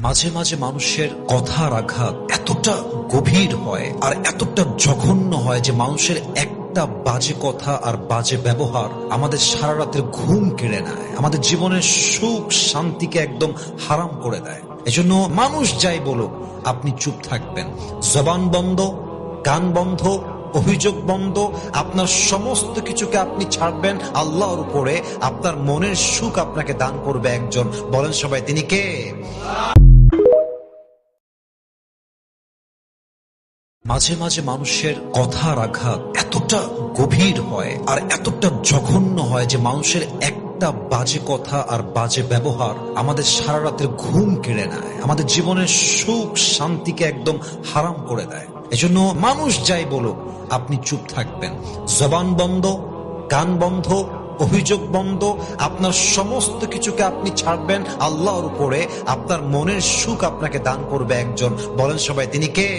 মাঝে মাঝে মানুষের কথার আঘাত এতটা গভীর হয় আর এতটা জঘন্য হয় যে মানুষের একটা বাজে কথা আর বাজে ব্যবহার আমাদের সারা রাতের ঘুম কেড়ে নেয়, আমাদের জীবনের সুখ শান্তিকে একদম হারাম করে দেয়। এজন্য মানুষ যাই বলুক আপনি চুপ থাকবেন, জবান বন্ধ, কান বন্ধ, অভিযোগ বন্ধ, আপনার সমস্ত কিছুকে আপনি ছাড়বেন আল্লাহর উপরে। আপনার মনের সুখ আপনাকে দান করবে একজন, বলেন সবাই তিনি কে? মাঝে মাঝে মানুষের কথার আঘাত এতটা গভীর হয় আর এতটা জঘন্য হয় যে মানুষের একটা বাজে কথা আর বাজে ব্যবহার আমাদের সারা রাতের ঘুম কেড়ে নেয়, আমাদের জীবনের সুখ শান্তিকে একদম হারাম করে দেয়। এজন্য মানুষ যাই বলুক আপনি চুপ থাকবেন, জবান বন্ধ, কান বন্ধ, অভিযোগ বন্ধ, আপনার সমস্ত কিছুকে আপনি ছাড়বেন আল্লাহর উপরে। আপনার মনের সুখ আপনাকে দান করবে একজন, বলেন সবাই তিনি কে?